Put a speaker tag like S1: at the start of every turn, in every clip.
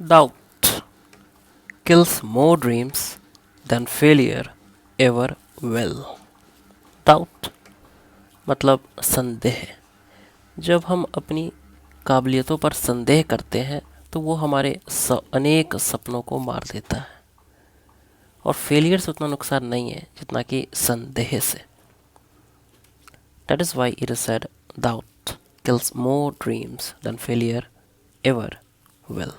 S1: Doubt kills more dreams than failure ever will. Doubt मतलब संदेह। जब हम अपनी काबिलियतों पर संदेह करते हैं तो वो हमारे अनेक सपनों को मार देता है, और फेलियर से उतना नुकसान नहीं है जितना कि संदेह से। That is why it is said, doubt kills more dreams than failure ever will.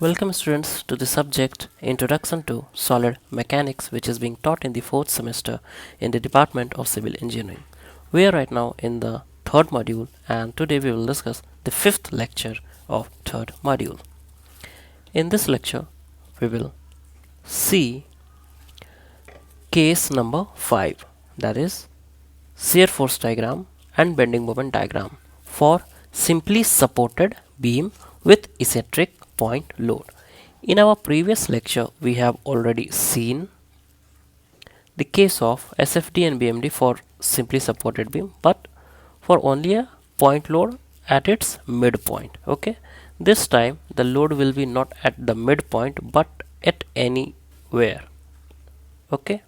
S1: Welcome students to the subject Introduction to Solid Mechanics, which is being taught in the 4th semester in the Department of Civil Engineering. We are right now in the 3rd module, and today we will discuss the 5th lecture of 3rd module. In this lecture, we will see case number 5, that is shear force diagram and bending moment diagram for simply supported beam with eccentric point load. In our previous lecture, we have already seen the case of SFD and BMD for simply supported beam, but for only a point load at its midpoint. Okay, this time the load will be not at the midpoint but at anywhere. Okay,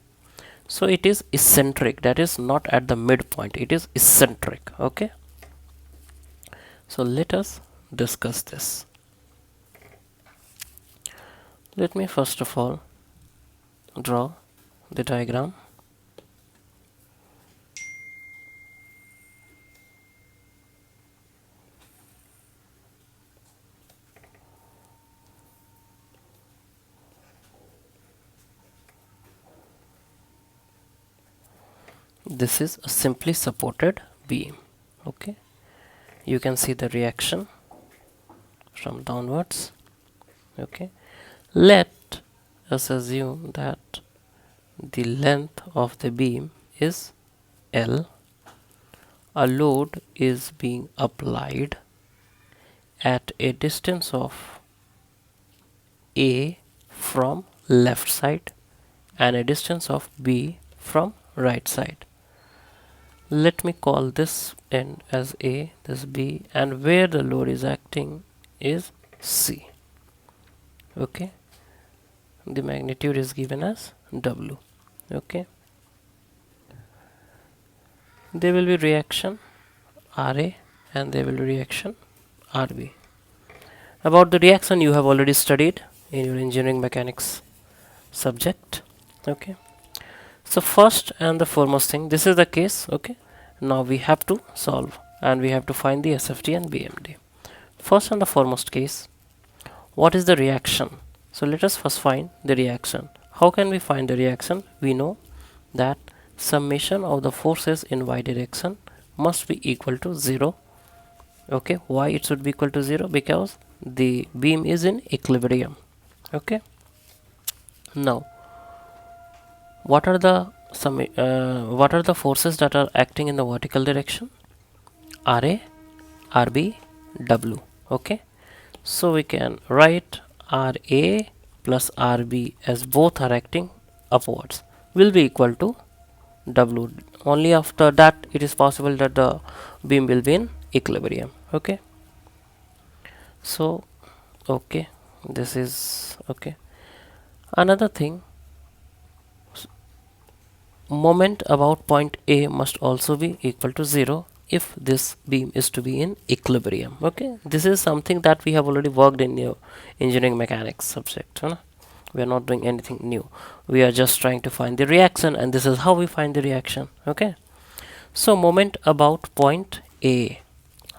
S1: so it is eccentric, that is not at the midpoint, it is eccentric. Okay, so let us discuss this. Let me first of all draw the diagram. This is a simply supported beam. Okay, you can see the reaction from downwards. Okay, let us assume that the length of the beam is L. A load is being applied at a distance of A from left side and a distance of B from right side. Let me call this end as A, this B, and where the load is acting is C. Okay, the magnitude is given as W. Okay, there will be reaction RA and there will be reaction RB. About the reaction you have already studied in your engineering mechanics subject. Okay, so first and the foremost thing, this is the case. Okay, now we have to solve and we have to find the SFD and BMD. First and the foremost case, what is the reaction? So let us first find the reaction. How can we find the reaction? We know that summation of the forces in y direction must be equal to 0. Okay, why it should be equal to 0? Because the beam is in equilibrium. Okay, now what are the forces that are acting in the vertical direction? RA, RB, W. Okay, so we can write RA plus RB as both are acting upwards will be equal to W. Only after that it is possible that the beam will be in equilibrium. Okay, so okay, this is okay. Another thing, moment about point A must also be equal to 0 if this beam is to be in equilibrium. Okay, this is something that we have already worked in your engineering mechanics subject. We are not doing anything new, we are just trying to find the reaction, and this is how we find the reaction. Okay, so moment about point A.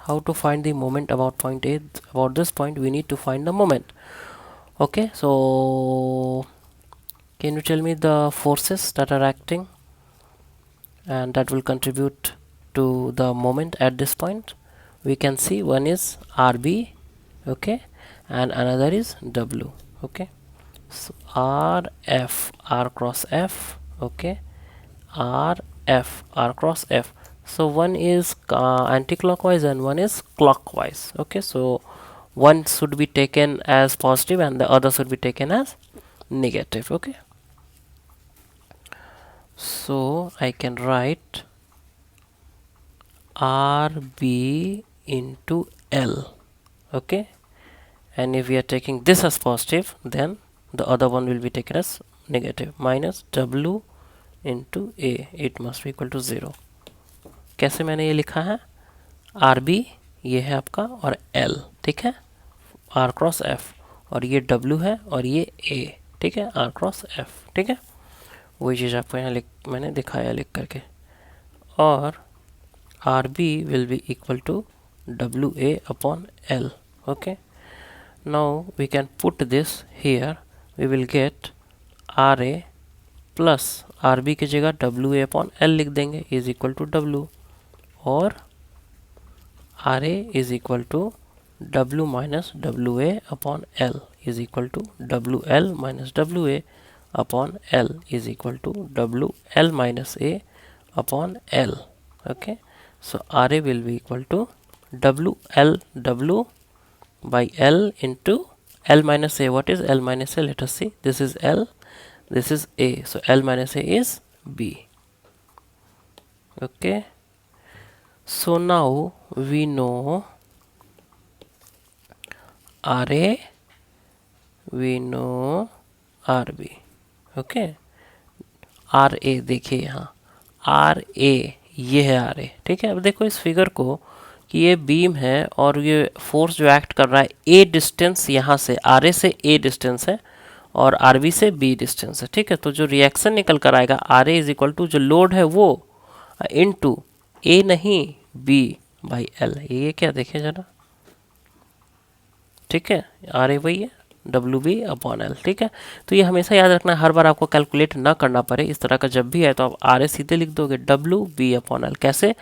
S1: How to find the moment about point A? About this point we need to find the moment. Okay, so can you tell me the forces that are acting and that will contribute to the moment at this point? We can see one is RB, okay, and another is W. Okay, so RF, R cross F, okay, RF, R cross F. So one is anti-clockwise and one is clockwise. Okay, so one should be taken as positive and the other should be taken as negative. Okay, so I can write RB into L. Okay, and if we are taking this as positive, then the other one will be taken as negative. Minus W into A, it must be equal to 0. कैसे मैंने ये लिखा है, RB ये है आपका और L, ठीक है, R क्रॉस F, और ये W है और ये A, ठीक है, R क्रॉस F, ठीक है. वही चीज़ आपको यहाँ मैंने दिखाया लिख करके. और RB will be equal to WA upon L. Okay. Now we can put this here. We will get RA plus RB की जगह WA upon L लिख देंगे is equal to W, और RA is equal to W minus WA upon L is equal to WL minus WA upon L is equal to WL minus A upon L. Okay. So RA will be equal to W by L into L minus A. What is L minus A? Let us see. This is L, this is A. So L minus A is B. Okay. So now we know RA, we know RB. Okay. RA देखिए यहाँ RA ये है RA, ठीक है. अब देखो इस figure को कि ये बीम है और ये फोर्स जो एक्ट कर रहा है A डिस्टेंस यहाँ से RA से A डिस्टेंस है और RB से B डिस्टेंस है, ठीक है. तो जो रिएक्शन निकल कर आएगा RA इज इक्वल टू जो लोड है वो इनटू A नहीं B बाई L. ये क्या देखिए जरा, ठीक है, RA वही है WB अपॉन L, ठीक है. तो ये हमेशा याद रखना है, हर बार आपको कैलकुलेट ना करना पड़े. इस तरह का जब भी है तो आप RA सीधे लिख दोगे WB अपॉन L. कैसे,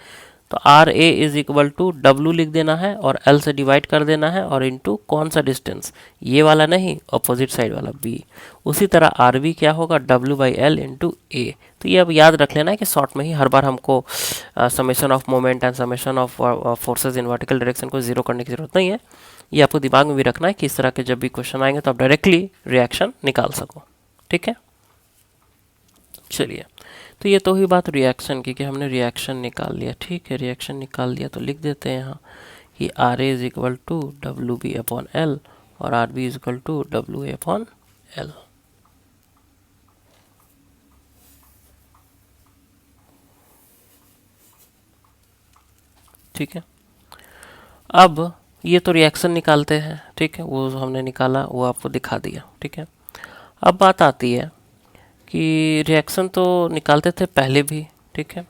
S1: तो RA is equal to W लिख देना है और L से डिवाइड कर देना है और इनटू कौन सा डिस्टेंस, ये वाला नहीं, अपोजिट साइड वाला B. उसी तरह RB क्या होगा W by L into A. तो ये अब याद रख लेना है कि शॉर्ट में ही हर बार हमको summation of moment and summation of forces in vertical direction को जीरो करने की जरूरत नहीं है. ये आपको दिमाग में भी रखना है कि इस तरह के जब भी क्वेश्चन आएंगे तो आप डायरेक्टली रिएक्शन निकाल सको, ठीक है. चलिए, तो ये तो ही बात रिएक्शन की कि हमने रिएक्शन निकाल लिया, ठीक है. रिएक्शन निकाल लिया तो लिख देते हैं यहाँ कि RA is equal to WB upon L और RB is equal to WA upon L. ठीक है. अब ये तो रिएक्शन निकालते हैं, ठीक है, वो हमने निकाला, वो आपको दिखा दिया, ठीक है. अब बात आती है कि रिएक्शन तो निकालते थे पहले भी, ठीक है,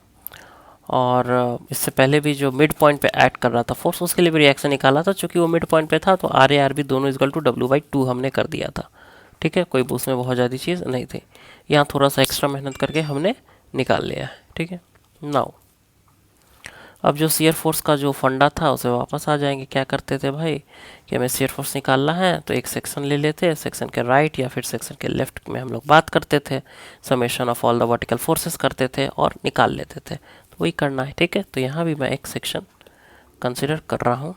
S1: और इससे पहले भी जो मिड पॉइंट पे ऐड कर रहा था फोर्स उसके लिए भी रिएक्शन निकाला था. चूंकि वो मिड पॉइंट पे था तो RA RB दोनों इक्वल टू W/2 हमने कर दिया था, ठीक है. कोई उसमें बहुत ज़्यादा चीज़ नहीं थी. यहाँ थोड़ा सा एक्स्ट्रा मेहनत करके हमने निकाल लिया है, ठीक है. नाउ अब जो शियर फोर्स का जो फंडा था उसे वापस आ जाएंगे. क्या करते थे भाई कि हमें शियर फोर्स निकालना है तो एक सेक्शन ले लेते, सेक्शन के राइट या फिर सेक्शन के लेफ्ट में हम लोग बात करते थे, summation of all the vertical forces करते थे और निकाल लेते थे. तो वही करना है, ठीक है. तो यहाँ भी मैं एक सेक्शन कंसिडर कर रहा हूँ.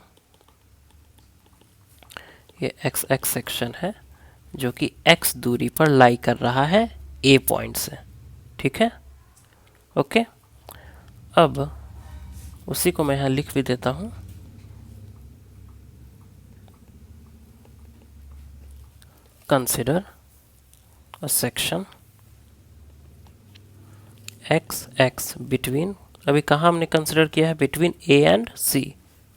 S1: ये XX सेक्शन है जो कि X दूरी पर लाई कर रहा है A पॉइंट से, ठीक है. ओके. अब उसी को मैं यहाँ लिख भी देता हूँ. Consider a section XX between, अभी कहाँ हमने कंसिडर किया है, बिटवीन A एंड C,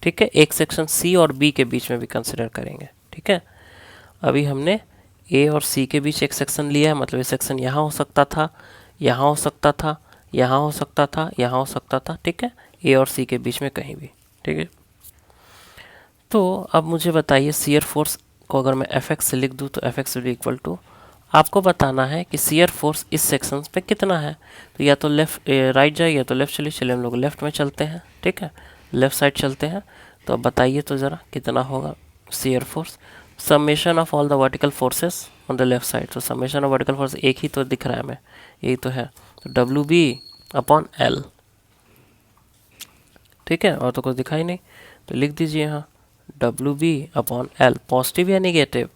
S1: ठीक है. एक सेक्शन C और B के बीच में भी कंसिडर करेंगे, ठीक है. अभी हमने A और C के बीच एक सेक्शन लिया है, मतलब ये सेक्शन यहाँ हो सकता था, यहाँ हो सकता था, यहाँ हो सकता था, यहाँ हो सकता था, ठीक है. A और C के बीच में कहीं भी, ठीक है. तो अब मुझे बताइए शियर फोर्स को अगर मैं Fx से लिख दूँ तो Fx will be equal to, आपको बताना है कि शियर फोर्स इस सेक्शन पे कितना है. तो या तो लेफ्ट राइट जाए या तो लेफ्ट चलिए. चलिए हम लोग लेफ्ट में चलते हैं, ठीक है, लेफ्ट साइड चलते हैं. तो अब बताइए तो ज़रा कितना होगा shear force, summation of all the vertical forces on the left side. तो समेशन ऑफ वर्टिकल फोर्स एक ही तो दिख रहा है हमें, यही तो है. तो WB अपॉन L, ठीक है, और तो कुछ दिखाई नहीं. तो लिख दीजिए यहाँ WB अपॉन L. पॉजिटिव या नेगेटिव,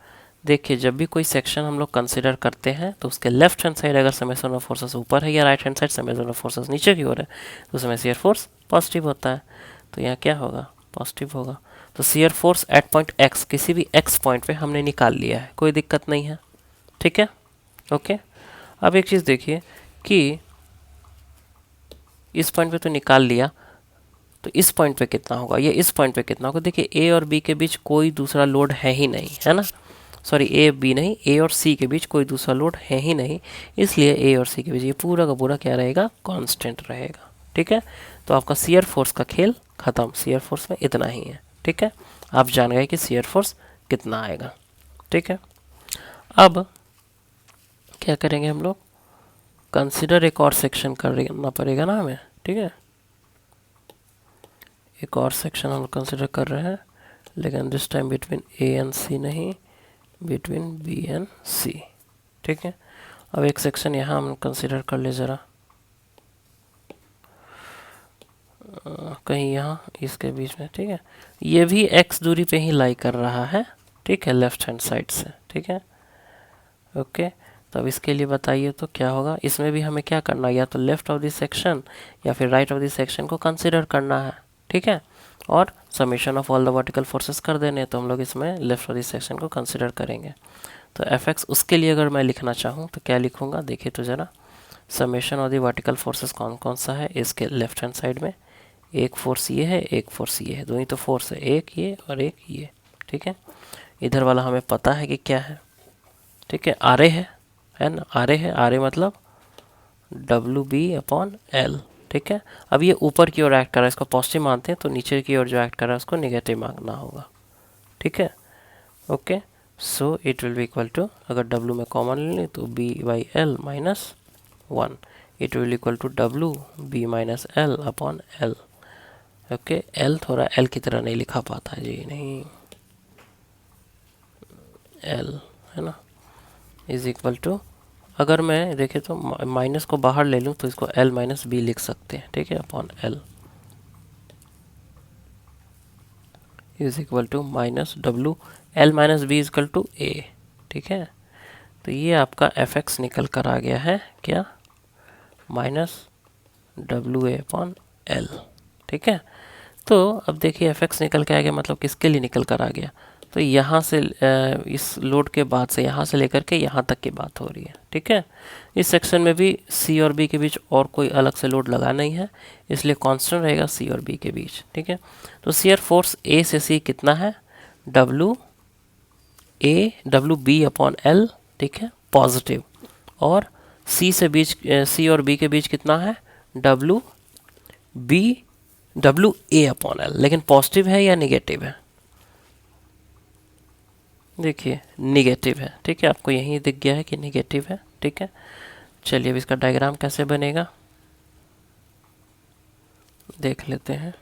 S1: देखिए जब भी कोई सेक्शन हम लोग कंसिडर करते हैं तो उसके लेफ्ट हैंड साइड अगर समेशन ऑफ फोर्सेस ऊपर है या right hand side summation of forces नीचे की ओर है तो उसमें शियर फोर्स पॉजिटिव होता है. तो यहाँ क्या होगा, पॉजिटिव होगा. तो shear force at point x, किसी भी एक्स पॉइंट पे हमने निकाल लिया है, कोई दिक्कत नहीं है, ठीक है, ओके। अब एक चीज़ देखिए कि इस पॉइंट पे तो निकाल लिया, तो इस पॉइंट पे कितना होगा, ये इस पॉइंट पे कितना होगा। देखिए ए और बी के बीच कोई दूसरा लोड है ही नहीं, है ना, सॉरी ए बी नहीं, ए और सी के बीच कोई दूसरा लोड है ही नहीं, इसलिए ए और सी के बीच ये पूरा का पूरा क्या रहेगा, कांस्टेंट रहेगा, ठीक है। तो आपका शियर फोर्स का खेल खत्म, शियर फोर्स में इतना ही है, ठीक है। आप जान गए कि शियर फोर्स कितना आएगा, ठीक है। अब क्या करेंगे हम लोग, कंसिडर एक और सेक्शन करना पड़ेगा ना हमें, ठीक है। एक और सेक्शन हम कंसिडर कर रहे हैं, लेकिन this time between A and C नहीं, बिटवीन बी एंड सी, ठीक है। अब एक सेक्शन यहाँ हम कंसिडर कर ले ज़रा, कहीं यहाँ इसके बीच में, ठीक है। ये भी x दूरी पे ही लाई कर रहा है, ठीक है, लेफ्ट हैंड साइड से, ठीक है, ओके। तो अब इसके लिए बताइए तो क्या होगा, इसमें भी हमें क्या करना है, या तो लेफ्ट ऑफ दिस सेक्शन या फिर राइट ऑफ दिस सेक्शन को कंसिडर करना है, ठीक है। और summation of all the vertical forces कर देने, तो हम लोग इसमें लेफ्ट ऑफ दिस सेक्शन को कंसिडर करेंगे। तो एफ एक्स उसके लिए अगर मैं लिखना चाहूँ तो क्या लिखूँगा, देखिए तो ज़रा, summation of the vertical forces कौन कौन सा है इसके लेफ्ट हैंड साइड में, एक फोर्स ये है, एक फोर्स ये है, दो ही तो फोर्स है, एक ये और एक ये, ठीक है। इधर वाला हमें पता है कि क्या है, ठीक है, आर ए है ना, आर ए है, आर ए मतलब डब्ल्यू बी अपॉन एल, ठीक है। अब ये ऊपर की ओर एक्ट कर रहा है, इसको पॉजिटिव मानते हैं, तो नीचे की ओर जो एक्ट कर रहा है उसको नेगेटिव मानना होगा, ठीक है, okay. So it will be equal to, अगर डब्ल्यू में कॉमन ले लें तो B by L minus one, it will equal to W B minus L upon L, okay. L थोड़ा एल की तरह नहीं लिखा पाता है जी, नहीं, एल है ना, इज इक्वल टू, अगर मैं देखे तो माइनस को बाहर ले लूँ तो इसको एल माइनस बी लिख सकते हैं, ठीक है, upon L is equal to minus W, L minus B is equal to A, ठीक है। तो ये आपका एफ एक्स निकल कर आ गया है क्या, minus W A upon L, ठीक है। तो अब देखिए एफ एक्स निकल के आ गया, मतलब किसके लिए निकल कर आ गया, तो यहाँ से इस लोड के बाद से यहाँ से लेकर के यहाँ तक की बात हो रही है, ठीक है। इस सेक्शन में भी सी और बी के बीच और कोई अलग से लोड लगा नहीं है, इसलिए कांस्टेंट रहेगा सी और बी के बीच, ठीक है। तो शियर फोर्स ए से सी कितना है, डब्ल्यू बी अपॉन एल, ठीक है, पॉजिटिव, और सी और बी के बीच कितना है, डब्ल्यू ए अपॉन एल, लेकिन पॉजिटिव है या निगेटिव है, देखिए निगेटिव है, ठीक है, आपको यहीं दिख गया है कि निगेटिव है, ठीक है। चलिए अब इसका डायग्राम कैसे बनेगा देख लेते हैं।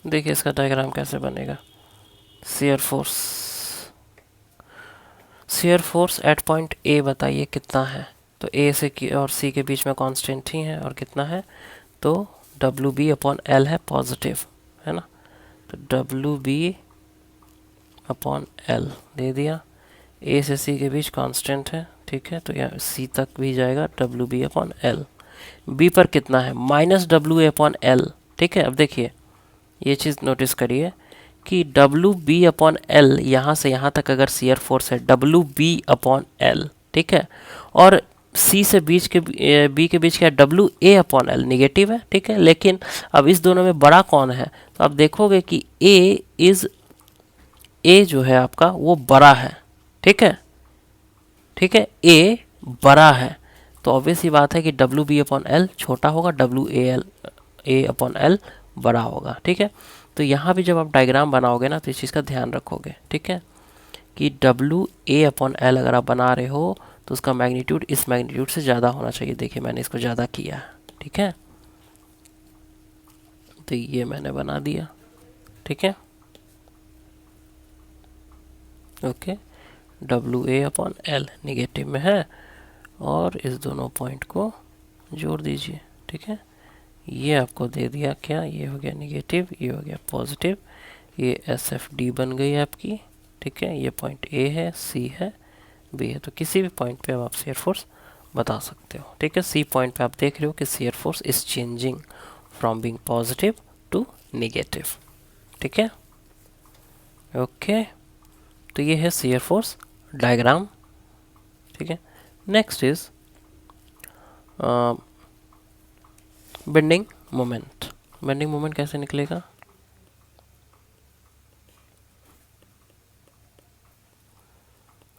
S1: देखिए इसका डायग्राम कैसे बनेगा, शियर फोर्स एट पॉइंट ए बताइए कितना है, तो ए से और सी के बीच में कांस्टेंट ही है, और कितना है, तो डब्ल्यू बी अपॉन एल है, पॉजिटिव है ना, तो डब्ल्यू बी अपॉन एल दे दिया, ए से सी के बीच कांस्टेंट है, ठीक है, तो यहाँ सी तक भी जाएगा W B upon L, B पर कितना है, minus W A upon L, ठीक है। अब देखिए ये चीज़ नोटिस करिए कि डब्ल्यू बी अपॉन एल यहाँ से यहाँ तक अगर शियर फोर्स है डब्ल्यू बी अपॉन एल, ठीक है, और सी से बी के बीच क्या है, W A upon L, negative है, ठीक है। लेकिन अब इस दोनों में बड़ा कौन है, तो आप देखोगे कि ए जो है आपका वो बड़ा है, ठीक है, ठीक है, ए बड़ा है, तो ऑब्वियस ही बात है कि डब्ल्यू बी अपॉन एल छोटा होगा, डब्ल्यू ए अपॉन एल बड़ा होगा, ठीक है। तो यहाँ भी जब आप डायग्राम बनाओगे ना तो इस चीज़ का ध्यान रखोगे, ठीक है, कि डब्ल्यू ए अपॉन एल अगर आप बना रहे हो तो उसका मैग्नीट्यूड इस मैग्नीट्यूड से ज़्यादा होना चाहिए, देखिए मैंने इसको ज़्यादा किया है, ठीक है, तो ये मैंने बना दिया, ठीक है, okay. W A upon L negative में है, और इस दोनों पॉइंट को जोड़ दीजिए। ठीक है, ये आपको दे दिया क्या, ये हो गया निगेटिव, ये हो गया पॉजिटिव, ये एस एफ डी बन गई आपकी। ठीक है, ये पॉइंट ए है, सी है, बी है। तो किसी भी पॉइंट पे अब आप शियर फोर्स बता सकते हो। ठीक है, सी पॉइंट पे आप देख रहे हो कि shear force is changing from being positive to negative. ठीक है, ओके। तो ये है शियर फोर्स डायग्राम। ठीक है, next is bending moment. Bending moment कैसे निकलेगा?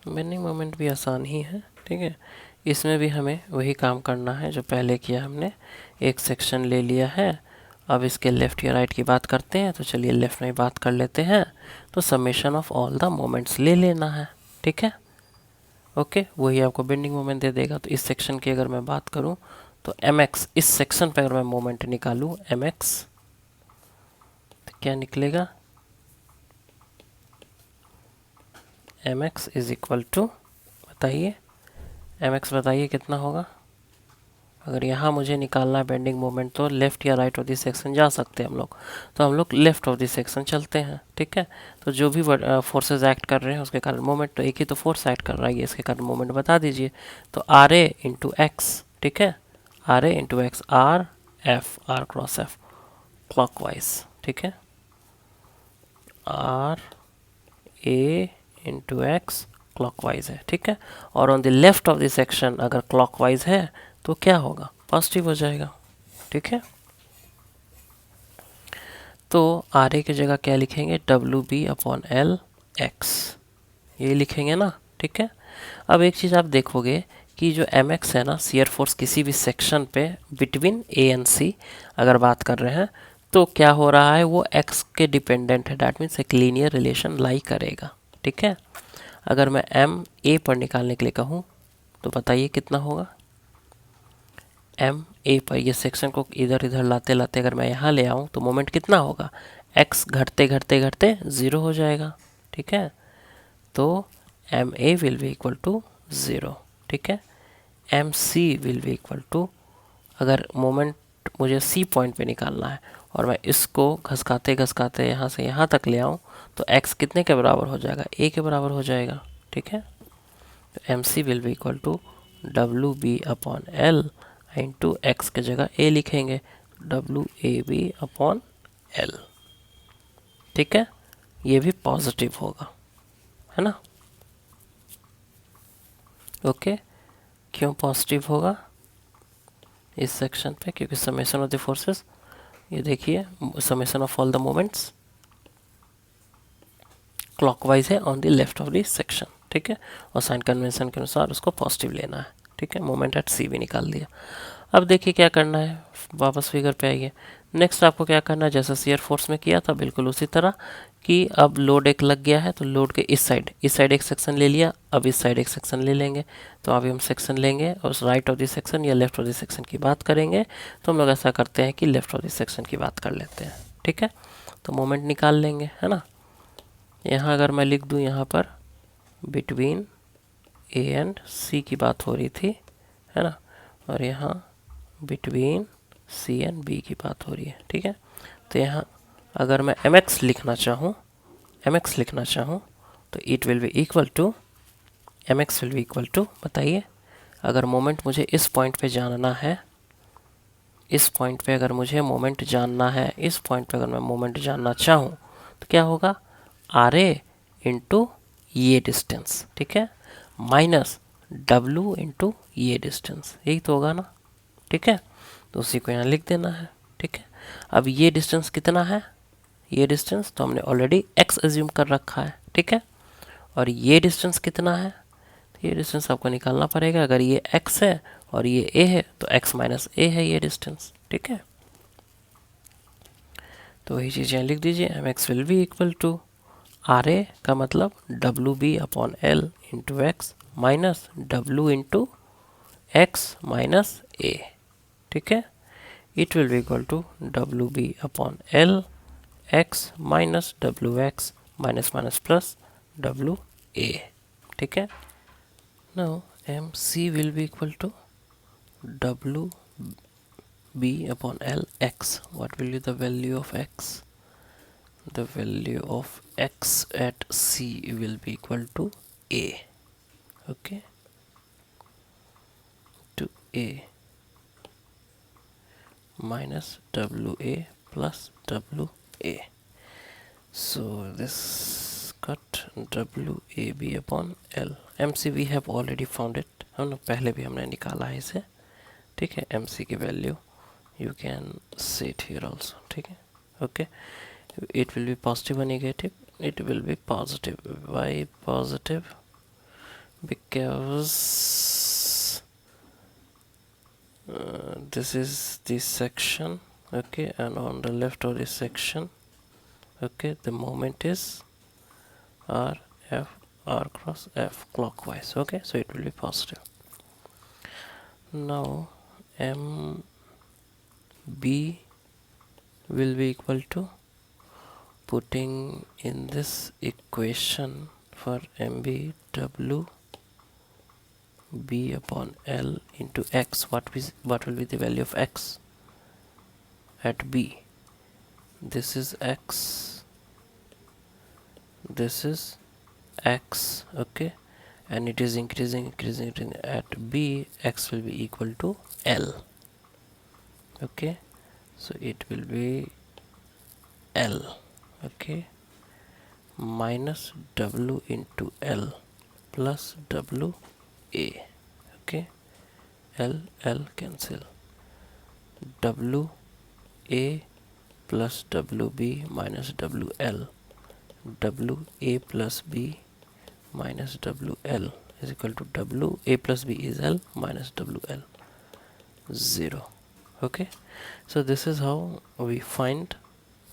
S1: बेंडिंग मोमेंट भी आसान ही है। ठीक है, इसमें भी हमें वही काम करना है जो पहले किया हमने। एक सेक्शन ले लिया है, अब इसके लेफ़्ट या राइट की बात करते हैं। तो चलिए लेफ़्ट में बात कर लेते हैं। तो summation of all the moments ले लेना है। ठीक है, ओके, वही आपको बेंडिंग मोमेंट दे देगा। तो इस सेक्शन की अगर मैं बात करूं तो mx, इस सेक्शन पे अगर मैं मोमेंट निकालूं mx, तो क्या निकलेगा? mx इज इक्वल टू, बताइए mx, बताइए कितना होगा? अगर यहाँ मुझे निकालना है बेंडिंग मोमेंट, तो लेफ़्ट या राइट ऑफ दिस सेक्शन जा सकते हैं हम लोग। तो हम लोग लेफ़्ट ऑफ दिस सेक्शन चलते हैं। ठीक है, तो जो भी फोर्सेस एक्ट कर रहे हैं उसके कारण मोमेंट, तो एक ही तो फोर्स एक्ट कर रहा है, इसके कारण मोमेंट बता दीजिए। तो आर ए इंटू एक्स। ठीक है, R A into X, R F, R cross F clockwise. ठीक है, R A into X clockwise है। ठीक है, और on the left of the section अगर क्लॉकवाइज है तो क्या होगा? पॉजिटिव हो जाएगा। ठीक है, तो आर ए की जगह क्या लिखेंगे? W B upon L X, ये लिखेंगे ना। ठीक है, अब एक चीज़ आप देखोगे कि जो एम एक्स है ना, शियर फोर्स किसी भी सेक्शन पे बिटवीन ए एंड सी अगर बात कर रहे हैं, तो क्या हो रहा है, वो एक्स के डिपेंडेंट है। डैट मीन्स एक लीनियर रिलेशन लाई करेगा। ठीक है, अगर मैं एम ए पर निकालने के लिए कहूँ तो बताइए कितना होगा? एम ए पर ये सेक्शन को इधर इधर लाते लाते अगर मैं यहाँ ले आऊँ तो मोमेंट कितना होगा? एक्स घटते घटते घटते ज़ीरो हो जाएगा। ठीक है, तो M A will be equal to zero. ठीक है, M C will be equal to, अगर मोमेंट मुझे सी पॉइंट पे निकालना है और मैं इसको घसकाते घसकाते यहाँ से यहाँ तक ले आऊँ, तो एक्स कितने के बराबर हो जाएगा? ए के बराबर हो जाएगा। ठीक है, तो M C will be equal to W B upon L into X के जगह ए लिखेंगे, W A B upon L. ठीक है, ये भी पॉजिटिव होगा, है ना? ओके, क्यों पॉजिटिव होगा इस सेक्शन पे? क्योंकि समेशन ऑफ द फोर्सेस, ये देखिए summation of all the moments clockwise है on the left of the section. ठीक है, और साइन कन्वेंशन के अनुसार उसको पॉजिटिव लेना है। ठीक है, मोमेंट एट सी भी निकाल दिया। अब देखिए क्या करना है, वापस फिगर पे आइए। नेक्स्ट आपको क्या करना है, जैसा शियर फोर्स में किया था बिल्कुल उसी तरह, कि अब लोड एक लग गया है तो लोड के इस साइड एक सेक्शन ले लिया, अब इस साइड एक सेक्शन ले लेंगे। तो अभी हम सेक्शन लेंगे और उस राइट ऑफ दिस सेक्शन या लेफ्ट ऑफ दिस सेक्शन की बात करेंगे। तो हम लोग ऐसा करते हैं कि लेफ्ट ऑफ दिस सेक्शन की बात कर लेते हैं। ठीक है, तो मोमेंट निकाल लेंगे, है ना? यहाँ अगर मैं लिख दूँ, यहाँ पर बिटवीन ए एंड सी की बात हो रही थी, है ना, और यहाँ बिटवीन सी एंड बी की बात हो रही है। ठीक है, तो यहाँ अगर मैं एम एक्स लिखना चाहूँ तो it will be equal to, M X will be equal to, बताइए अगर मोमेंट मुझे इस पॉइंट पे जानना है, इस पॉइंट पे अगर मुझे मोमेंट जानना है, इस पॉइंट पे अगर मैं मोमेंट जानना चाहूँ तो क्या होगा? आर ए इंटू ये डिस्टेंस। ठीक है, माइनस डब्ल्यू इंटू ये डिस्टेंस, यही तो होगा ना? ठीक है, तो उसी को यहाँ लिख देना है। ठीक है, अब ये डिस्टेंस कितना है? ये डिस्टेंस तो हमने ऑलरेडी x एज्यूम कर रखा है। ठीक है, और ये डिस्टेंस कितना है? तो ये डिस्टेंस आपको निकालना पड़ेगा। अगर ये x है और ये a है तो x माइनस a है ये डिस्टेंस। ठीक है, तो वही चीज़ यहाँ लिख दीजिए, M X will be equal to R A का मतलब W B upon L into X minus W into X minus A. ठीक है, it will be equal to wb upon l x minus wx minus minus plus wa। ठीक है. Now MC will be equal to WB upon L x. What will be the value of x? The value of x at C will be equal to A. Okay, to A minus WA plus WA. So this cut WAB upon L. MC we have already found it, हम ना पहले भी हमने निकाला है इसे. ठीक है, MC की value you can see it here also. ठीक है. Okay, it will be positive or negative? It will be positive. Why positive? Because this is this section, okay, and on the left of this section, okay, the moment is R cross F clockwise. Okay, so it will be positive. Now MB will be equal to, putting in this equation for MB, WB upon L into x. What will be the value of x at B? This is x, this is x, okay, and it is increasing. At B, x will be equal to L. Okay, so it will be L, okay, minus W into L plus WA. Okay, L cancel. WA plus WB minus WL. WA plus B minus WL is equal to WA plus B is L minus WL, 0. Okay, so this is how we find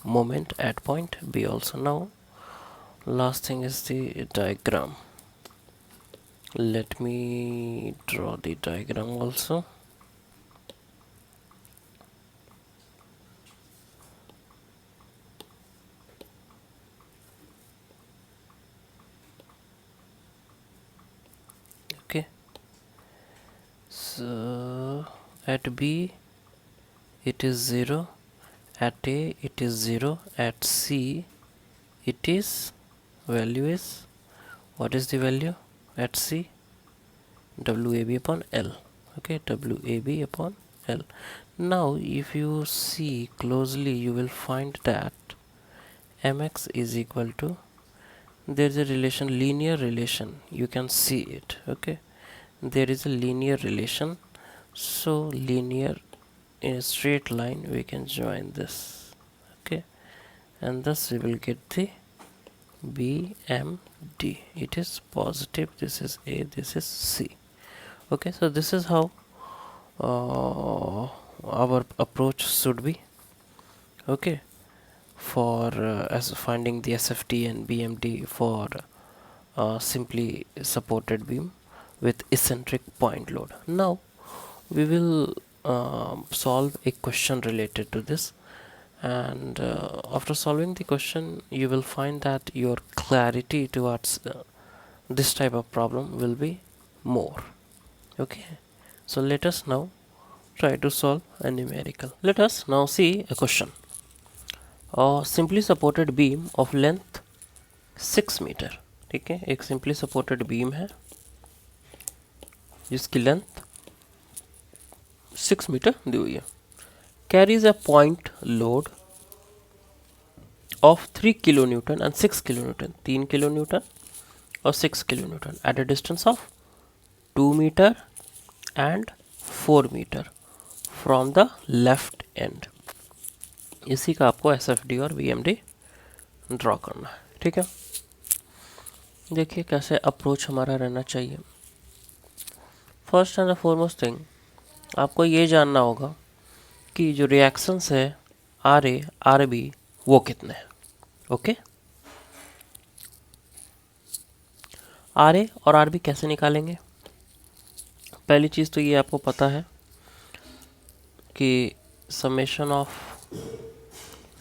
S1: moment at point B also. Now last thing is the diagram. Let me draw the diagram also. Okay, so at B it is 0, at A it is 0, at C it is, value is, what is the value at C? WAB upon L. Okay, WAB upon L. Now if you see closely, you will find that mx is equal to, there is a relation, linear relation, you can see it. Okay, there is a linear relation, so linear in a straight line we can join this. Okay, and thus we will get the BMD. It is positive, this is A, this is C. Okay, so this is how our approach should be. Okay, for as finding the SFT and BMD for simply supported beam with eccentric point load. Now we will solve a question related to this, and after solving the question you will find that your clarity towards this type of problem will be more. Okay, so let us now try to solve a numerical. Let us now see a question. Simply supported beam of length 6 meter. ठीक है, एक simply supported beam है जिसकी length 6 metre दी हुई है. Carries a point load of 3 kilo newton and 6 kilo newton, 3 kilo newton और 6 kilo newton at a distance of 2 meter and 4 meter from the left end. इसी का आपको SFD और VMD ड्रॉ करना है. ठीक है, देखिए कैसे अप्रोच हमारा रहना चाहिए. First and the foremost thing, आपको ये जानना होगा कि जो रिएक्शंस है RA RB वो कितने हैं. ओके, RA और RB कैसे निकालेंगे? पहली चीज़ तो ये आपको पता है कि summation of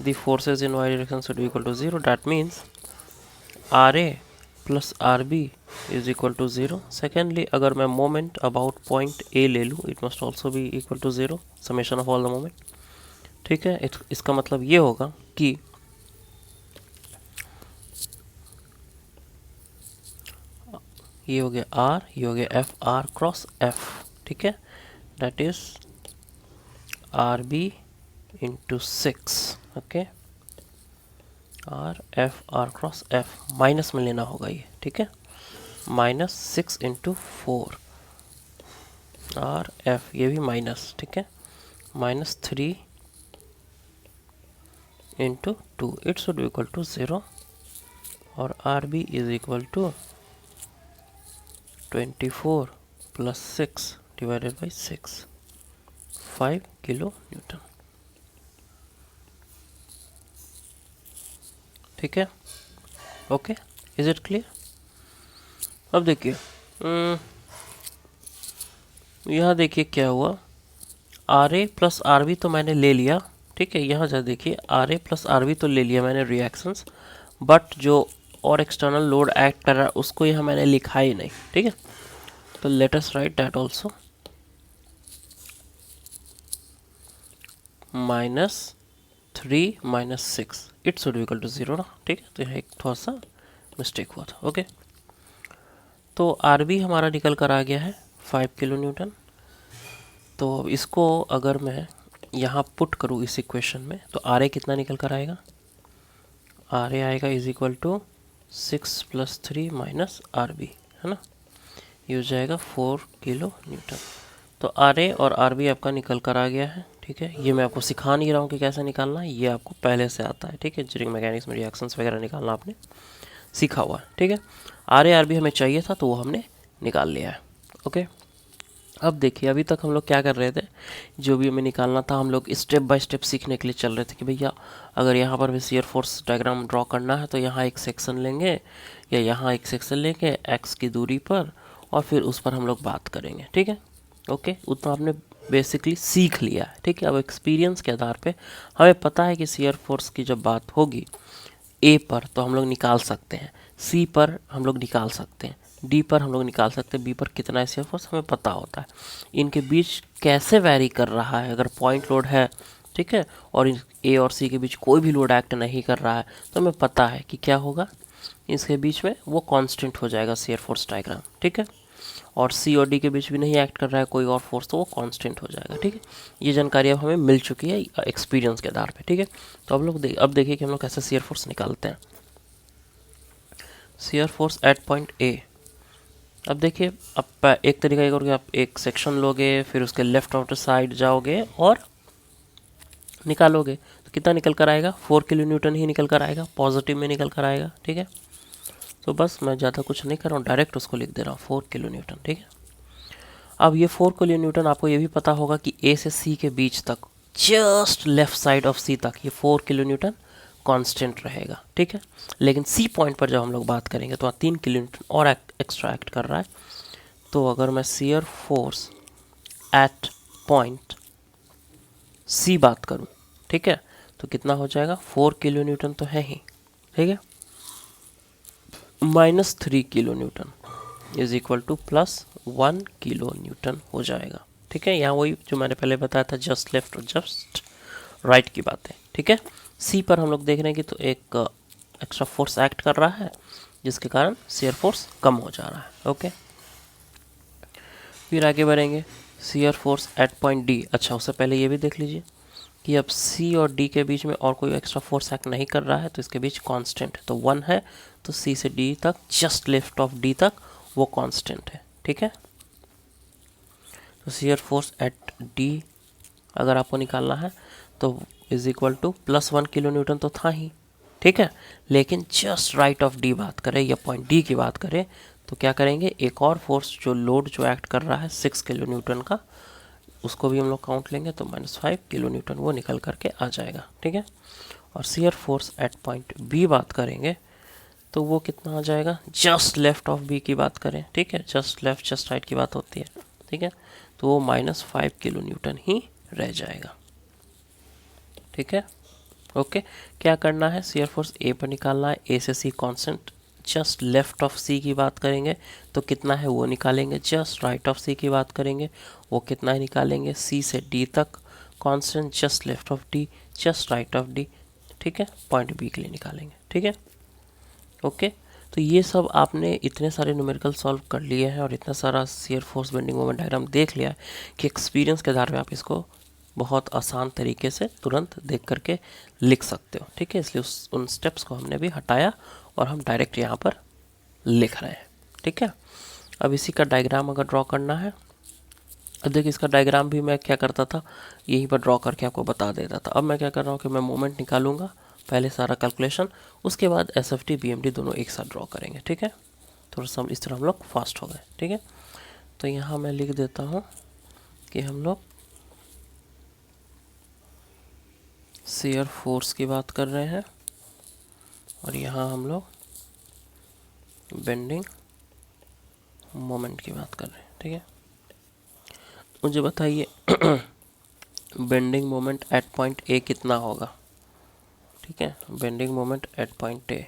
S1: the forces in y direction should be equal to 0. That means RA plus R B is equal to 0। Secondly, अगर मैं मोमेंट अबाउट पॉइंट ए ले लूँ, it must also be equal to 0, summation of all the moment. ठीक है, इसका मतलब ये होगा कि ये हो गया आर, ये हो गया एफ आर क्रॉस एफ। ठीक है, that is R B into 6। Okay, R F R cross F minus में लेना होगा ये। ठीक है, -6 इंटू 4 आर एफ, ये भी माइनस। ठीक है, -3 into 2, it should equal to 0। और R B is equal to 24 plus 6 divided by 6, 5 kilo newton. ठीक है, ओके, इज इट क्लियर? अब देखिए, यहाँ देखिए क्या हुआ, R A plus R B तो मैंने ले लिया। ठीक है, यहाँ जा देखिए, R A plus R B तो ले लिया मैंने रिएक्शंस, बट जो और एक्सटर्नल लोड एक्ट कर रहा है उसको यहाँ मैंने लिखा ही नहीं। ठीक है, तो let us write that also, -3 - 6, it should equal to 0 ना। ठीक है, तो यहाँ एक थोड़ा सा मिस्टेक हुआ था। ओके, तो आर बी हमारा निकल कर आ गया है 5 किलो न्यूटन। तो इसको अगर मैं यहाँ पुट करूँ इस इक्वेशन में, तो आर ए कितना निकल कर आएगा? आर ए आएगा is equal to 6 + 3 minus R B, है ना, ये हो जाएगा 4 किलो न्यूटन। तो आर ए और आर बी आपका निकल कर आ गया है। ठीक है, ये मैं आपको सिखा नहीं रहा हूँ कि कैसे निकालना है, ये आपको पहले से आता है। ठीक है, इंजीनियरिंग मैकेनिक्स में रिएक्शंस वगैरह निकालना आपने सीखा हुआ है। ठीक है, आर ए आर बी हमें चाहिए था तो वो हमने निकाल लिया है। ओके, अब देखिए, अभी तक हम लोग क्या कर रहे थे, जो भी हमें निकालना था हम लोग स्टेप बाय स्टेप सीखने के लिए चल रहे थे कि भैया अगर यहाँ पर भी शियर फोर्स डायग्राम ड्रॉ करना है तो यहाँ एक सेक्शन लेंगे या यहाँ एक सेक्शन लेंगे एक्स की दूरी पर, और फिर उस पर हम लोग बात करेंगे। ठीक है, ओके, उतना आपने बेसिकली सीख लिया है। ठीक है, अब एक्सपीरियंस के आधार पे हमें पता है कि शियर फोर्स की जब बात होगी ए पर तो हम लोग निकाल सकते हैं, सी पर हम लोग निकाल सकते हैं, डी पर हम लोग निकाल सकते हैं, बी पर कितना है शियर फोर्स हमें पता होता है। इनके बीच कैसे वैरी कर रहा है, अगर पॉइंट लोड है, ठीक है, और ए और सी के बीच कोई भी लोड एक्ट नहीं कर रहा है, तो हमें पता है कि क्या होगा, इसके बीच में वो कांस्टेंट हो जाएगा शियर फोर्स डायग्राम। ठीक है, और सी और डी के बीच भी नहीं एक्ट कर रहा है कोई और फोर्स, तो वो कांस्टेंट हो जाएगा। ठीक है, ये जानकारी अब हमें मिल चुकी है एक्सपीरियंस के आधार पे। ठीक है, तो अब लोग अब देखिए कि हम लोग कैसे शियर फोर्स निकालते हैं। शियर फोर्स एट पॉइंट ए, अब देखिए, अब एक तरीका ये करोगे, आप एक सेक्शन लोगे, फिर उसके लेफ्ट आउटर साइड जाओगे और निकालोगे, तो कितना निकल कर आएगा? 4 किलो न्यूटन ही निकल कर आएगा, पॉजिटिव में निकल कर आएगा। ठीक है, तो बस मैं ज़्यादा कुछ नहीं कर रहा हूँ, डायरेक्ट उसको लिख दे रहा हूँ 4 किलो न्यूटन। ठीक है, अब ये 4 किलो न्यूटन आपको ये भी पता होगा कि ए से सी के बीच तक, जस्ट लेफ्ट साइड ऑफ सी तक, ये 4 किलो न्यूटन कांस्टेंट रहेगा। ठीक है, लेकिन सी पॉइंट पर जब हम लोग बात करेंगे तो 3 किलो न्यूटन और एक्स्ट्रा एक्ट कर रहा है। तो अगर मैं shear force at point C बात करूं, ठीक है, तो कितना हो जाएगा? 4 किलो न्यूटन तो है ही। ठीक है, -3 kilo newton is equal to +1 kilo newton हो जाएगा। ठीक है, यहाँ वही जो मैंने पहले बताया था, जस्ट लेफ्ट और जस्ट राइट की बात है। ठीक है, सी पर हम लोग देख रहे हैं कि तो एक एक्स्ट्रा फोर्स एक्ट कर रहा है जिसके कारण शियर फोर्स कम हो जा रहा है। ओके, फिर आगे बढ़ेंगे, shear force at point D. अच्छा, उससे पहले ये भी देख लीजिए कि अब सी और डी के बीच में और कोई एक्स्ट्रा फोर्स एक्ट नहीं कर रहा है, तो इसके बीच कांस्टेंट है, तो 1 है, तो सी से डी तक, जस्ट लेफ्ट ऑफ डी तक वो कांस्टेंट है। ठीक है, तो शियर फोर्स एट डी अगर आपको निकालना है तो is equal to +1 kilo newton तो था ही। ठीक है, लेकिन जस्ट राइट ऑफ डी बात करें या पॉइंट डी की बात करें तो क्या करेंगे, एक और फोर्स जो लोड जो एक्ट कर रहा है 6 किलो न्यूटन का, उसको भी हम लोग काउंट लेंगे, तो -5 किलो न्यूटन वो निकल करके आ जाएगा। ठीक है, और shear force at point B बात करेंगे तो वो कितना आ जाएगा, जस्ट लेफ्ट ऑफ बी की बात करें, ठीक है, जस्ट लेफ्ट जस्ट राइट की बात होती है। ठीक है, तो वो -5 किलो न्यूटन ही रह जाएगा। ठीक है, ओके, क्या करना है, शियर फोर्स ए पर निकालना है, ए से सी कांस्टेंट जस्ट लेफ्ट ऑफ सी की बात करेंगे तो कितना है वो निकालेंगे, जस्ट राइट ऑफ सी की बात करेंगे वो कितना है निकालेंगे, सी से डी तक constant just left of D, just right of D, ठीक है, पॉइंट बी के लिए निकालेंगे, ठीक है, ओके। तो ये सब आपने इतने सारे न्यूमेरिकल सॉल्व कर लिए हैं और इतना सारा shear force bending moment diagram देख लिया है कि एक्सपीरियंस के आधार पे आप इसको बहुत आसान तरीके से तुरंत देख करके लिख सकते हो, ठीक है। इसलिए उन स्टेप्स को हमने भी हटाया और हम डायरेक्ट यहाँ पर लिख रहे हैं, ठीक है। अब इसी का डायग्राम अगर ड्रॉ करना है, अब देखिए इसका डायग्राम भी मैं क्या करता था, यहीं पर ड्रॉ करके आपको बता देता था। अब मैं क्या कर रहा हूँ कि मैं मोमेंट निकालूंगा, पहले सारा कैलकुलेशन, उसके बाद एसएफटी बीएमडी दोनों एक साथ ड्रॉ करेंगे, ठीक है। थोड़ा सा इस तरह हम लोग फास्ट हो गए, ठीक है। तो यहाँ मैं लिख देता हूँ कि हम लोग शियर फोर्स की बात कर रहे हैं और यहाँ हम लोग बेंडिंग मोमेंट की बात कर रहे हैं, ठीक है। मुझे बताइए बेंडिंग मोमेंट एट पॉइंट ए कितना होगा, ठीक है। Bending moment at point A,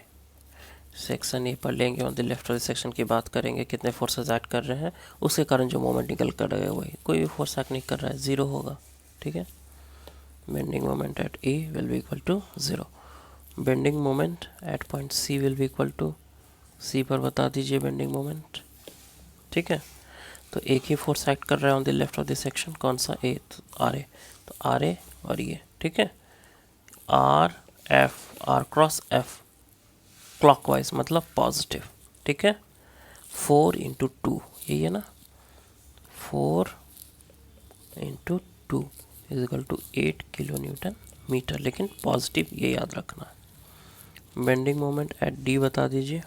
S1: section A पर लेंगे, ऑन द लेफ्ट वाले सेक्शन की बात करेंगे, कितने फोर्सेस एक्ट कर रहे हैं, उसके कारण जो मोमेंट निकल कर रहे हैं वही, कोई भी फोर्स एक्ट नहीं कर रहा है, ज़ीरो होगा, ठीक है। Bending moment at A will be equal to zero. Bending moment at point C will be equal to, C पर बता दीजिए बेंडिंग मोमेंट, ठीक है। तो एक ही फोर्स एक्ट कर रहा है on the left of the section, कौन सा, ए, तो आर ए, तो आर ए और ये, ठीक है। R F, R cross F clockwise मतलब पॉजिटिव, ठीक है। 4 इंटू टू, यही है ना, 4 into two is equal to 8 kilo newton meter, लेकिन पॉजिटिव ये याद रखना है। बेंडिंग मोमेंट एट डी बता दीजिए,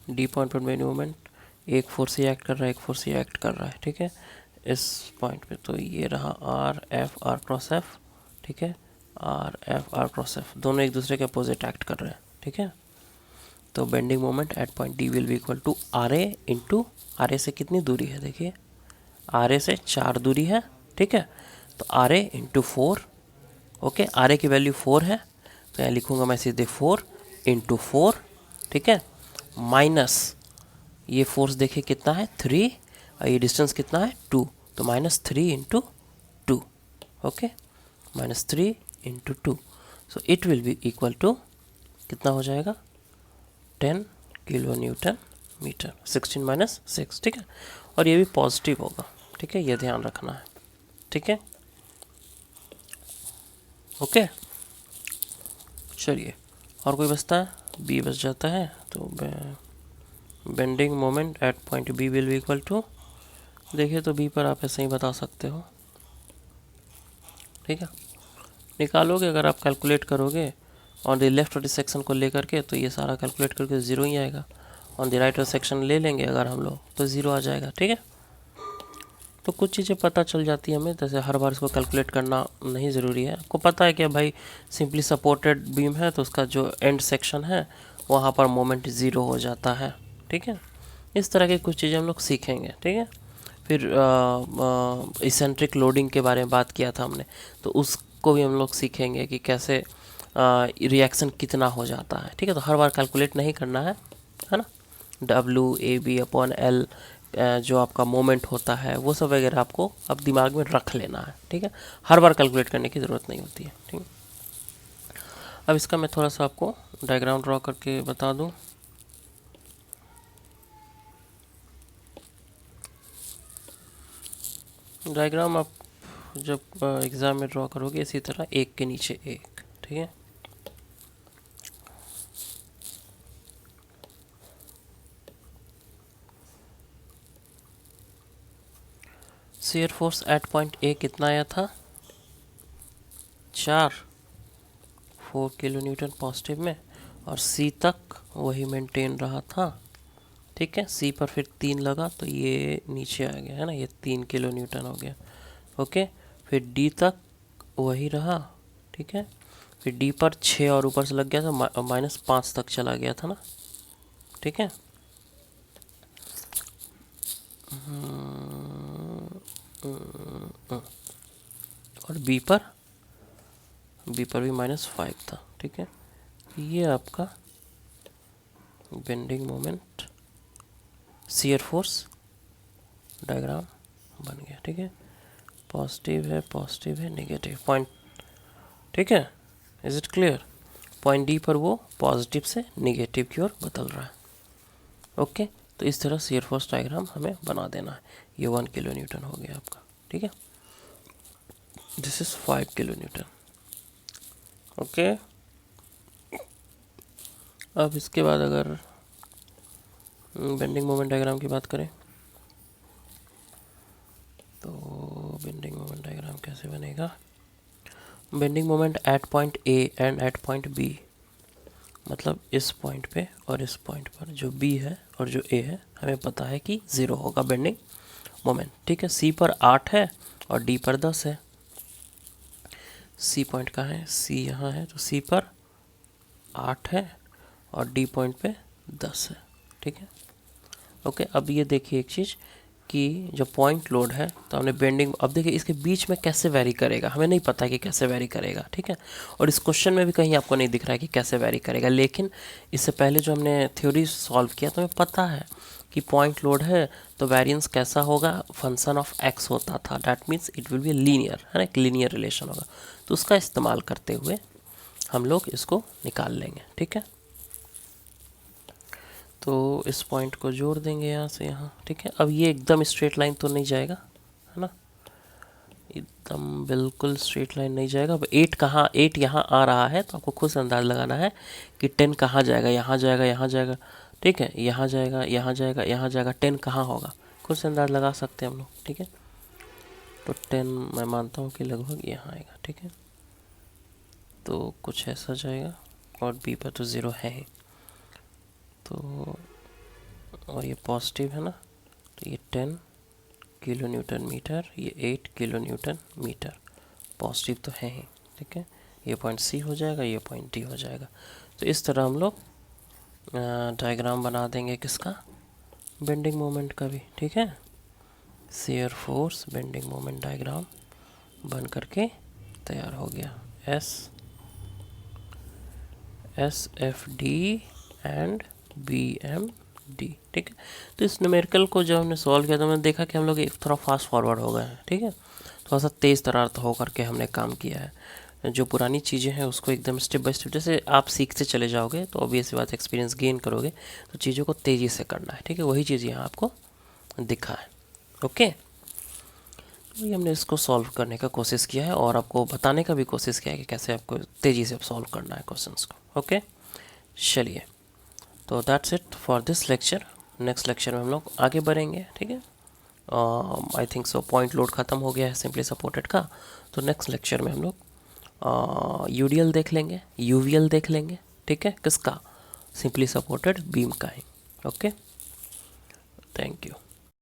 S1: डी पॉइंट पर बेंडिंग मोमेंट, एक फोर्स ही एक्ट कर रहा है, एक फोर्स ही एक्ट कर रहा है, ठीक है, इस पॉइंट पे। तो ये रहा R F, R cross F, ठीक है, R F, R cross F, दोनों एक दूसरे के अपोजिट एक्ट कर रहे हैं, ठीक है। तो bending moment at point D will be equal to R A into, R A से कितनी दूरी है, देखिए आर ए से 4 दूरी है, ठीक है। तो R A into 4, okay, R A की वैल्यू 4 है, तो यहाँ लिखूंगा मैं सीधे 4 इंटू 4, ठीक है, माइनस ये फोर्स देखिए कितना है 3 और ये डिस्टेंस कितना है 2, तो minus 3 into 2, okay, minus 3 into 2, so it will be equal to कितना हो जाएगा 10 किलो न्यूटन मीटर, 16 माइनस 6, ठीक है। और ये भी पॉजिटिव होगा, ठीक है, ये ध्यान रखना है, ठीक है, ओके। चलिए और कोई बचता है, बी बच जाता है, तो bending moment at point B will be equal to, देखिए तो बी पर आप ऐसे ही बता सकते हो, ठीक है, निकालोगे अगर आप कैलकुलेट करोगे ऑन द लेफ्ट वाले सेक्शन को लेकर के तो ये सारा कैलकुलेट करके ज़ीरो ही आएगा, ऑन द राइट वाला सेक्शन ले लेंगे अगर हम लोग तो ज़ीरो आ जाएगा, ठीक है। तो कुछ चीज़ें पता चल जाती है हमें, जैसे हर बार इसको कैलकुलेट करना नहीं ज़रूरी है, आपको पता है कि भाई सिंपली सपोर्टेड बीम है तो उसका जो एंड सेक्शन है वहाँ पर मोमेंट ज़ीरो हो जाता है, ठीक है। इस तरह की कुछ चीज़ें हम लोग सीखेंगे, ठीक है। फिर इसेंट्रिक लोडिंग के बारे में बात किया था हमने, तो उसको भी हम लोग सीखेंगे कि कैसे रिएक्शन कितना हो जाता है, ठीक है। तो हर बार कैलकुलेट नहीं करना है ना, W/AB/L जो आपका मोमेंट होता है वो सब वगैरह आपको अब दिमाग में रख लेना है, ठीक है, हर बार कैलकुलेट करने की ज़रूरत नहीं होती है, ठीक है। अब इसका मैं थोड़ा सा आपको डायग्राम ड्रॉ करके बता दूं। डायग्राम आप जब एग्ज़ाम में ड्रॉ करोगे इसी तरह एक के नीचे एक, ठीक है। शियर फोर्स एट पॉइंट ए कितना आया था 4 किलो न्यूटन पॉजिटिव में, और सी तक वही मेंटेन रहा था, ठीक है। सी पर फिर 3 लगा तो ये नीचे आ गया है ना, ये 3 किलो न्यूटन हो गया, ओके। फिर डी तक वही रहा, ठीक है। फिर डी पर 6 और ऊपर से लग गया था, -5 तक चला गया था ना, ठीक है। और बी पर भी -5 था, ठीक है। ये आपका bending moment shear force diagram बन गया। ठीक है, पॉजिटिव है नेगेटिव पॉइंट। ठीक है, is it clear? Point D पर वो पॉजिटिव से नेगेटिव की ओर बदल रहा है। ओके, तो इस तरह शियर फोर्स डायग्राम हमें बना देना है। ये 1 किलो न्यूटन हो गया आपका। ठीक है, this is 5 kilo Newton. Okay, अब इसके बाद अगर बेंडिंग मोमेंट डायग्राम की बात करें तो बेंडिंग मोमेंट डायग्राम कैसे बनेगा? Bending moment at point A and at point B, मतलब इस पॉइंट पे और इस पॉइंट पर जो बी है और जो ए है हमें पता है कि 0 होगा बेंडिंग मोमेंट। ठीक है, सी पर 8 है और डी पर 10 है। सी पॉइंट कहाँ है? सी यहाँ है, तो सी पर 8 है और डी पॉइंट पे 10 है। ठीक है, ओके। अब ये देखिए एक चीज़ कि जब पॉइंट लोड है तो हमने बेंडिंग, अब देखिए इसके बीच में कैसे वेरी करेगा हमें नहीं पता कि कैसे वेरी करेगा। ठीक है, और इस क्वेश्चन में भी कहीं आपको नहीं दिख रहा है कि कैसे वेरी करेगा, लेकिन इससे पहले जो हमने थ्योरी सॉल्व किया तो हमें पता है कि पॉइंट लोड है तो वेरिएंस कैसा होगा, फंक्शन ऑफ एक्स होता था। That means it will be linear, है ना, एक लीनियर रिलेशन होगा। तो उसका इस्तेमाल करते हुए हम लोग इसको निकाल लेंगे। ठीक है, तो इस पॉइंट को जोड़ देंगे यहाँ से यहाँ। ठीक है, अब ये एकदम स्ट्रेट लाइन तो नहीं जाएगा, है ना, एकदम बिल्कुल स्ट्रेट लाइन नहीं जाएगा। अब 8 यहाँ आ रहा है तो आपको खुद से अंदाज़ लगाना है कि 10 कहाँ जाएगा, यहाँ जाएगा, यहाँ जाएगा। ठीक है, यहाँ जाएगा, यहाँ जाएगा, यहाँ जाएगा, 10 कहाँ होगा, खुद से अंदाज़ लगा सकते हैं हम लोग। ठीक है, तो 10 मैं मानता हूँ कि लगभग यहाँ आएगा। ठीक है, तो कुछ ऐसा जाएगा और बी पर तो 0 है ही, तो और ये पॉजिटिव है ना, तो ये 10 किलो न्यूटन मीटर, ये 8 किलो न्यूटन मीटर, पॉजिटिव तो है ही। ठीक है, ये पॉइंट सी हो जाएगा, ये पॉइंट डी हो जाएगा। तो इस तरह हम लोग डायग्राम बना देंगे किसका, बेंडिंग मोमेंट का भी। ठीक है, shear force bending moment diagram बन करके तैयार हो गया। S F D and B M D. ठीक है, तो इस न्यूमेरिकल को जब हमने सॉल्व किया तो मैंने देखा कि हम लोग एक थोड़ा फास्ट फॉरवर्ड हो गए हैं। ठीक है, थोड़ा सा तेज़ तरार हो करके हमने काम किया है। जो पुरानी चीज़ें हैं उसको एकदम स्टेप बाय स्टेप, जैसे आप सीखते चले जाओगे तो ऑब्वियस बात एक्सपीरियंस गेन करोगे, तो चीज़ों को तेज़ी से करना है। ठीक है, वही चीज़ यहाँ आपको दिखा है। ओके, तो हमने इसको सॉल्व करने का कोशिश किया है और आपको बताने का भी कोशिश किया है कि कैसे आपको तेज़ी से सॉल्व करना है क्वेश्चंस को। ओके, चलिए, तो that's it for this lecture. Next lecture में हम लोग आगे बढ़ेंगे। ठीक है, I think so point load ख़त्म हो गया है सिंपली सपोर्टेड का, तो नेक्स्ट लेक्चर में हम लोग यूडीएल देख लेंगे, यूवीएल देख लेंगे। ठीक है, किसका? सिंपली सपोर्टेड बीम का ही। Okay, thank you.